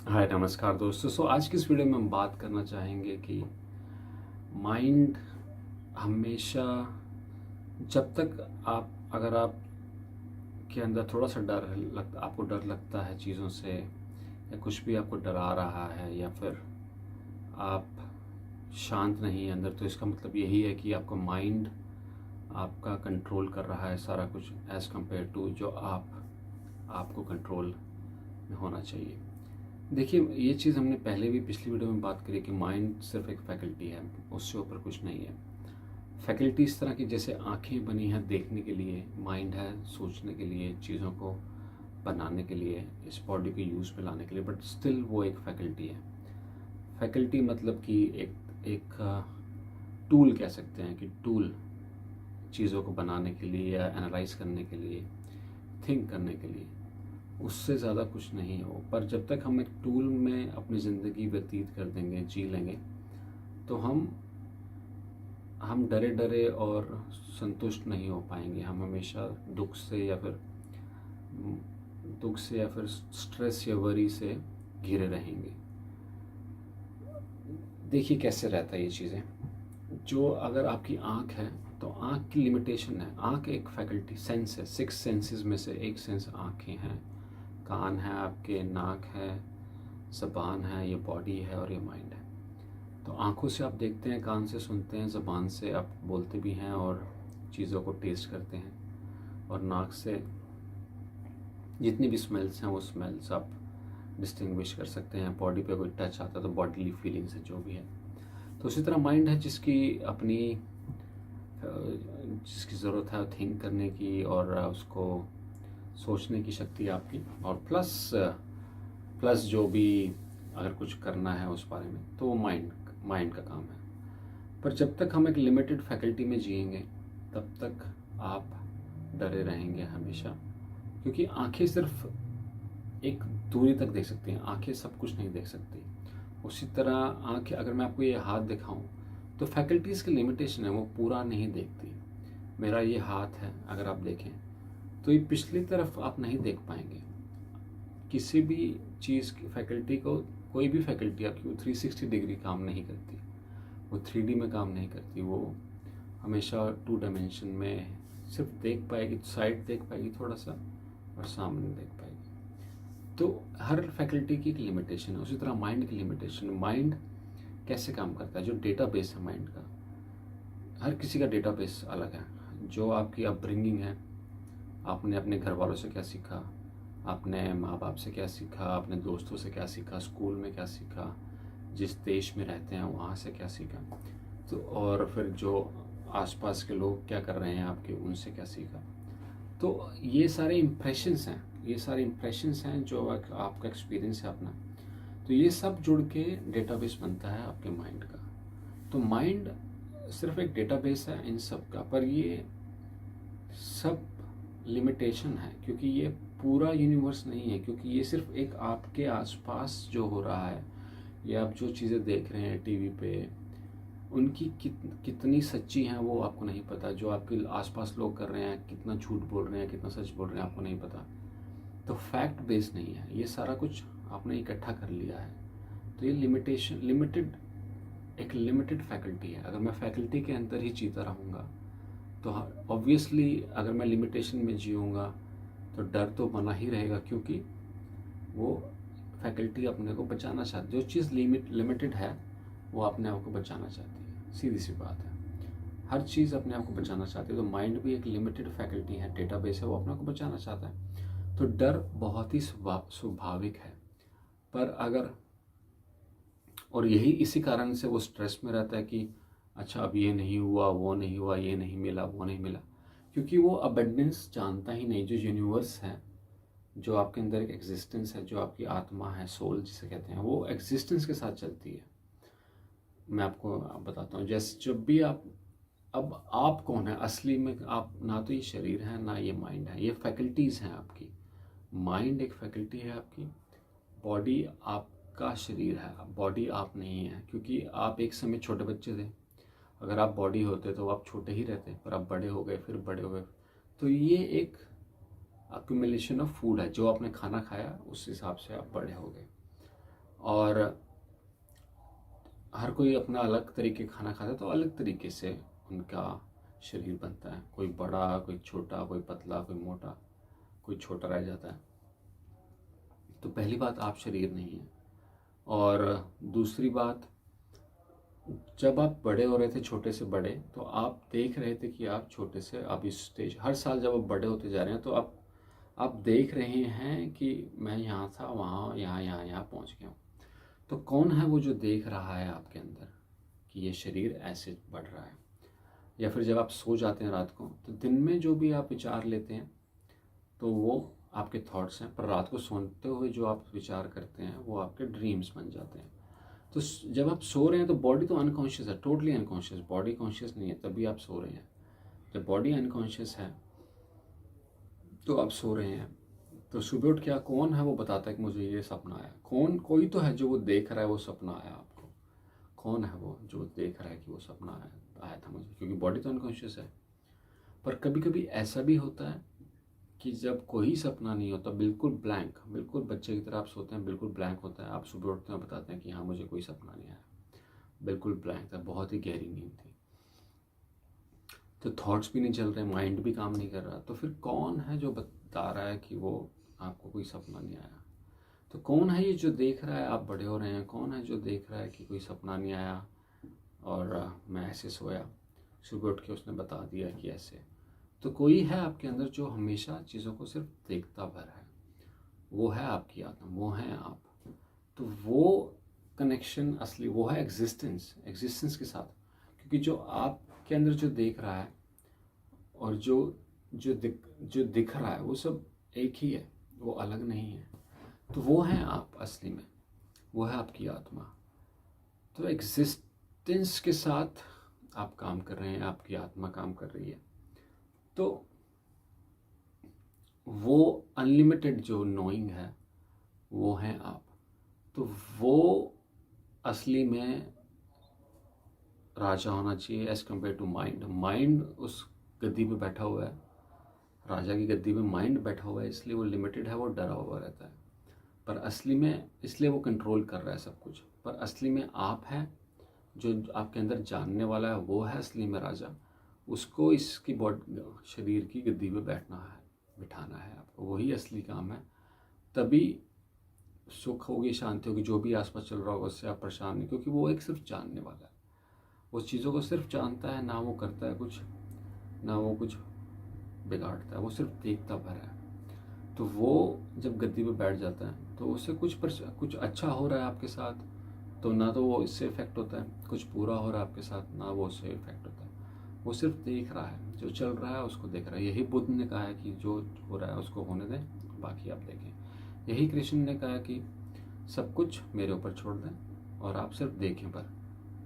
हाय नमस्कार दोस्तों। आज की इस वीडियो में हम बात करना चाहेंगे कि माइंड हमेशा जब तक अगर आप के अंदर थोड़ा सा आपको डर लगता है चीज़ों से, या कुछ भी आपको डरा रहा है, या फिर आप शांत नहीं है अंदर, तो इसका मतलब यही है कि आपका माइंड आपका कंट्रोल कर रहा है सारा कुछ, एज़ कम्पेयर टू जो आपको कंट्रोल में होना चाहिए। देखिए, ये चीज़ हमने पहले भी पिछली वीडियो में बात करी कि माइंड सिर्फ एक फैकल्टी है, उससे ऊपर कुछ नहीं है। फैकल्टी इस तरह की, जैसे आंखें बनी हैं देखने के लिए, माइंड है सोचने के लिए, चीज़ों को बनाने के लिए, इस बॉडी को यूज़ में लाने के लिए, बट स्टिल वो एक फैकल्टी है। फैकल्टी मतलब कि एक टूल कह सकते हैं, कि टूल चीज़ों को बनाने के लिए या एनालाइज करने के लिए, थिंक करने के लिए, उससे ज़्यादा कुछ नहीं हो। पर जब तक हम एक टूल में अपनी ज़िंदगी व्यतीत कर देंगे, जी लेंगे, तो हम डरे डरे और संतुष्ट नहीं हो पाएंगे। हम हमेशा दुख से या फिर स्ट्रेस या वरी से घिरे रहेंगे। देखिए कैसे रहता है ये चीज़ें। जो अगर आपकी आँख है, तो आँख की लिमिटेशन है। आँख एक फैकल्टी, सेंस है। 6 सेंसेस में से एक सेंस आँखें हैं। कान है आपके, नाक है, ज़बान है, ये बॉडी है और ये माइंड है। तो आँखों से आप देखते हैं, कान से सुनते हैं, ज़बान से आप बोलते भी हैं और चीज़ों को टेस्ट करते हैं, और नाक से जितनी भी स्मेल्स हैं वो स्मेल्स आप डिस्टिंग्विश कर सकते हैं। बॉडी पे कोई टच आता है तो बॉडीली फीलिंग्स है जो भी है। तो उसी तरह माइंड है, जिसकी ज़रूरत है थिंक करने की और उसको सोचने की शक्ति आपकी, और प्लस प्लस जो भी अगर कुछ करना है उस बारे में, तो वो माइंड का काम है। पर जब तक हम एक लिमिटेड फैकल्टी में जिएंगे, तब तक आप डरे रहेंगे हमेशा, क्योंकि आंखें सिर्फ एक दूरी तक देख सकती हैं, आंखें सब कुछ नहीं देख सकती। उसी तरह आंखें, अगर मैं आपको ये हाथ दिखाऊं, तो फैकल्टीज़ की लिमिटेशन है, वो पूरा नहीं देखती। मेरा ये हाथ है, अगर आप देखें तो ये पिछली तरफ आप नहीं देख पाएंगे। किसी भी चीज़ की फैकल्टी को, कोई भी फैकल्टी आपकी, वो 360 डिग्री काम नहीं करती, वो 3D में काम नहीं करती। वो हमेशा 2 डायमेंशन में सिर्फ देख पाएगी, साइड देख पाएगी थोड़ा सा, और सामने देख पाएगी। तो हर फैकल्टी की एक लिमिटेशन है। उसी तरह माइंड की लिमिटेशन। माइंड कैसे काम करता है, जो डेटाबेस है माइंड का, हर किसी का डेटाबेस अलग है। जो आपकी अपब्रिंगिंग है, आपने अपने घर वालों से क्या सीखा, आपने माँ बाप से क्या सीखा, अपने दोस्तों से क्या सीखा, स्कूल में क्या सीखा, जिस देश में रहते हैं वहाँ से क्या सीखा, तो और फिर जो आसपास के लोग क्या कर रहे हैं आपके, उनसे क्या सीखा। तो ये सारे इम्प्रेशंस हैं, जो आपका एक्सपीरियंस है अपना। तो ये सब जुड़ के डेटाबेस बनता है आपके माइंड का। तो माइंड सिर्फ एक डेटाबेस है इन सब का, पर ये सब लिमिटेशन है, क्योंकि ये पूरा यूनिवर्स नहीं है। क्योंकि ये सिर्फ एक आपके आसपास जो हो रहा है, या आप जो चीज़ें देख रहे हैं टीवी पे, उनकी कितनी सच्ची हैं वो आपको नहीं पता। जो आपके आसपास लोग कर रहे हैं, कितना झूठ बोल रहे हैं, कितना सच बोल रहे हैं, आपको नहीं पता। तो फैक्ट बेस्ड नहीं है, ये सारा कुछ आपने इकट्ठा कर लिया है। तो ये एक लिमिटेड फैकल्टी है। अगर मैं फैकल्टी के अंदर ही जीता रहूँगा, तो ऑब्वियसली अगर मैं लिमिटेशन में जीऊँगा, तो डर तो बना ही रहेगा, क्योंकि वो फैकल्टी अपने को बचाना चाहती है। जो चीज़ लिमिटेड है, वो अपने आप को बचाना चाहती है। सीधी सी बात है, हर चीज़ अपने आप को बचाना चाहती है। तो माइंड भी एक लिमिटेड फैकल्टी है, डेटाबेस है, वो अपने आप को बचाना चाहता है। तो डर बहुत ही स्वाभाविक है। पर अगर, और यही इसी कारण से वो स्ट्रेस में रहता है कि अच्छा अब ये नहीं हुआ, वो नहीं हुआ, ये नहीं मिला, वो नहीं मिला, क्योंकि वो अबंडेंस जानता ही नहीं। जो यूनिवर्स है, जो आपके अंदर एक एग्जिस्टेंस है, जो आपकी आत्मा है, सोल जिसे कहते हैं, वो एग्जिस्टेंस के साथ चलती है। मैं आपको बताता हूँ। जैसे जब भी अब आप कौन है असली में, आप ना तो ये शरीर है, ना ये माइंड है, ये फैकल्टीज़ हैं आपकी। माइंड एक फैकल्टी है आपकी, बॉडी आपका शरीर है, बॉडी आप नहीं है। क्योंकि आप एक समय छोटे बच्चे थे, अगर आप बॉडी होते तो आप छोटे ही रहते, पर आप बड़े हो गए, फिर बड़े हो गए। तो ये एक अक्यूमुलेशन ऑफ फूड है, जो आपने खाना खाया उस हिसाब से आप बड़े हो गए। और हर कोई अपना अलग तरीके खाना खाता है, तो अलग तरीके से उनका शरीर बनता है। कोई बड़ा, कोई छोटा, कोई पतला, कोई मोटा, कोई छोटा रह जाता है। तो पहली बात, आप शरीर नहीं है। और दूसरी बात, जब आप बड़े हो रहे थे, छोटे से बड़े, तो आप देख रहे थे कि आप छोटे से आप इस स्टेज, हर साल जब आप बड़े होते जा रहे हैं तो आप देख रहे हैं कि मैं यहाँ था, वहाँ, यहाँ पहुँच गया हूँ। तो कौन है वो जो देख रहा है आपके अंदर कि ये शरीर ऐसे बढ़ रहा है? या फिर जब आप सो जाते हैं रात को, तो दिन में जो भी आप विचार लेते हैं तो वो आपके थॉट्स हैं, पर रात को सोते हुए जो आप विचार करते हैं वो आपके ड्रीम्स बन जाते हैं। तो जब आप सो रहे हैं तो बॉडी तो अनकॉन्शियस है, टोटली अनकॉन्शियस, बॉडी कॉन्शियस नहीं है, तभी आप सो रहे हैं। जब बॉडी अनकॉन्शियस है तो आप सो रहे हैं, तो सुबह उठ के कौन है वो बताता है कि मुझे ये सपना आया? कोई तो है जो वो देख रहा है वो सपना आया आपको। कौन है वो जो देख रहा है कि वो सपना आया था मुझे? क्योंकि बॉडी तो अनकॉन्शियस है। पर कभी कभी ऐसा भी होता है कि जब कोई सपना नहीं होता, बिल्कुल ब्लैंक, बिल्कुल बच्चे की तरह आप सोते हैं, बिल्कुल ब्लैंक होता है, आप सुबह उठते हैं बताते हैं कि हाँ मुझे कोई सपना नहीं आया, बिल्कुल ब्लैंक था, बहुत ही गहरी नींद थी, तो थॉट्स भी नहीं चल रहे, माइंड भी काम नहीं कर रहा। तो फिर कौन है जो बता रहा है कि वो आपको कोई सपना नहीं आया? तो कौन है ये जो देख रहा है आप बड़े हो रहे हैं? कौन है जो देख रहा है कि कोई सपना नहीं आया और मैं ऐसे सोया, सुबह उठ के उसने बता दिया कि ऐसे? तो कोई है आपके अंदर जो हमेशा चीज़ों को सिर्फ देखता भर है, वो है आपकी आत्मा, वो है आप। तो वो कनेक्शन असली वो है एग्जिस्टेंस के साथ। क्योंकि जो आपके अंदर जो देख रहा है और जो दिख रहा है वो सब एक ही है, वो अलग नहीं है। तो वो है आप असली में, वो है आपकी आत्मा। तो एग्जिस्टेंस के साथ आप काम कर रहे हैं, आपकी आत्मा काम कर रही है। तो वो अनलिमिटेड जो नोइंग है वो है आप। तो वो असली में राजा होना चाहिए as compare to mind. Mind उस गद्दी पे बैठा हुआ है, राजा की गद्दी पे माइंड बैठा हुआ है, इसलिए वो लिमिटेड है, वो डरा हुआ रहता है। पर असली में इसलिए वो कंट्रोल कर रहा है सब कुछ। पर असली में आप हैं, जो आपके अंदर जानने वाला है वो है असली में राजा। उसको इसकी बॉडी, शरीर की गद्दी पे बैठना है, बिठाना है आपको, वही असली काम है। तभी सुख होगी, शांति होगी। जो भी आसपास चल रहा होगा उससे आप परेशान नहीं, क्योंकि वो एक सिर्फ जानने वाला है, वो चीज़ों को सिर्फ जानता है, ना वो करता है कुछ, ना वो कुछ बिगाड़ता है, वो सिर्फ देखता भर है। तो वो जब गद्दी पे बैठ जाता है तो उससे कुछ अच्छा हो रहा है आपके साथ, तो ना तो वो इससे इफेक्ट होता है, कुछ बुरा हो रहा है आपके साथ, ना वो उससे इफेक्ट होता है। वो सिर्फ देख रहा है, जो चल रहा है उसको देख रहा है। यही बुद्ध ने कहा है कि जो हो रहा है उसको होने दें, बाकी आप देखें। यही कृष्ण ने कहा कि सब कुछ मेरे ऊपर छोड़ दें और आप सिर्फ देखें पर।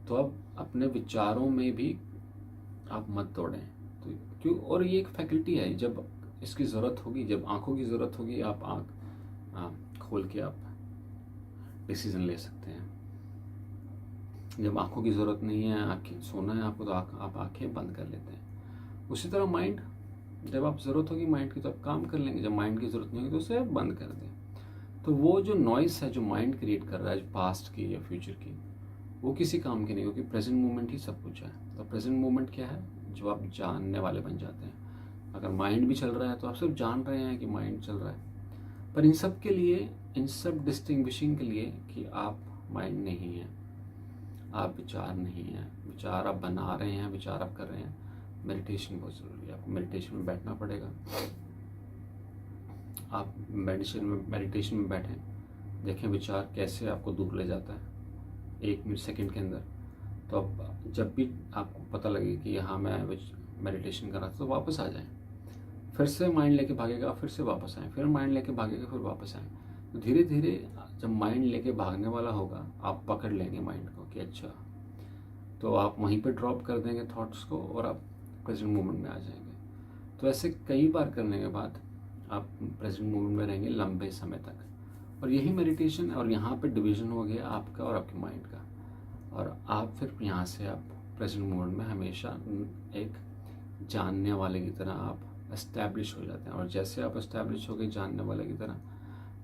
तो अब अपने विचारों में भी आप मत दौड़ें। तो क्यों? और ये एक फैकल्टी है, जब इसकी ज़रूरत होगी, जब आंखों की ज़रूरत होगी, आप आँख खोल के आप डिसीज़न ले सकते हैं। जब आंखों की ज़रूरत नहीं है, आँखें सोना है आपको, तो आप आँखें बंद कर लेते हैं। उसी तरह माइंड, जब आप ज़रूरत होगी माइंड की तो आप काम कर लेंगे, जब माइंड की ज़रूरत नहीं होगी तो उसे आप बंद कर दें। तो वो जो नॉइस है जो माइंड क्रिएट कर रहा है पास्ट की या फ्यूचर की, वो किसी काम की नहीं, क्योंकि प्रेजेंट मोमेंट ही सब कुछ है। तो प्रेजेंट मोमेंट क्या है? जो आप जानने वाले बन जाते हैं। अगर माइंड भी चल रहा है तो आप सिर्फ जान रहे हैं कि माइंड चल रहा है। पर इन सब के लिए, इन सब डिस्टिंग्विशिंग के लिए कि आप माइंड नहीं हैं, आप विचार नहीं हैं, विचार आप बना रहे हैं, विचार आप कर रहे हैं, मेडिटेशन बहुत ज़रूरी है। आपको मेडिटेशन में बैठना पड़ेगा। आप मेडिटेशन में बैठें, देखें विचार कैसे आपको दूर ले जाता है 1 सेकंड के अंदर। तो अब जब भी आपको पता लगे कि हाँ मैं मेडिटेशन कर रहा था, तो वापस आ जाएं। फिर से माइंड लेके भागेगा, फिर से वापस आएँ, फिर माइंड लेके भागेगा, फिर वापस आएँ। तो धीरे धीरे जब माइंड लेके भागने वाला होगा, आप पकड़ लेंगे माइंड को कि अच्छा, तो आप वहीं पे ड्रॉप कर देंगे थॉट्स को और आप प्रेजेंट मोमेंट में आ जाएंगे। तो ऐसे कई बार करने के बाद आप प्रेजेंट मोमेंट में रहेंगे लंबे समय तक। और यही मेडिटेशन, और यहाँ पे डिवीज़न हो गया आपका और आपके माइंड का। और आप फिर यहाँ से आप प्रेजेंट मोमेंट में हमेशा एक जानने वाले की तरह आप एस्टैब्लिश हो जाते हैं। और जैसे आप एस्टैब्लिश हो गए जानने वाले की तरह,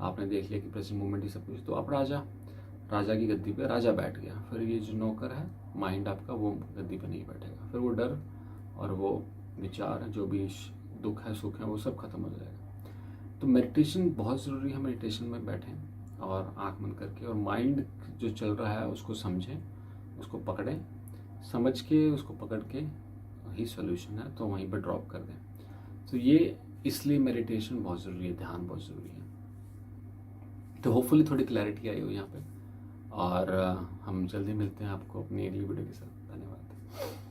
आपने देख लिया कि प्रेजेंट मोमेंट ही सब कुछ, तो आप राजा, राजा की गद्दी पे राजा बैठ गया, फिर ये जो नौकर है माइंड आपका वो गद्दी पे नहीं बैठेगा, फिर वो डर और वो विचार जो भी दुख है सुख है वो सब खत्म हो जाएगा। तो मेडिटेशन बहुत ज़रूरी है, मेडिटेशन में बैठें और आँख बंद करके और माइंड जो चल रहा है उसको समझें, उसको पकड़ें, समझ के उसको पकड़ के ही सोल्यूशन है तो वहीं पर ड्रॉप कर दें। तो ये इसलिए मेडिटेशन बहुत ज़रूरी है, ध्यान बहुत ज़रूरी है। तो होपफुली थोड़ी क्लैरिटी आई हो यहाँ पे, और हम जल्दी मिलते हैं आपको अपनी अगली वीडियो के साथ। धन्यवाद।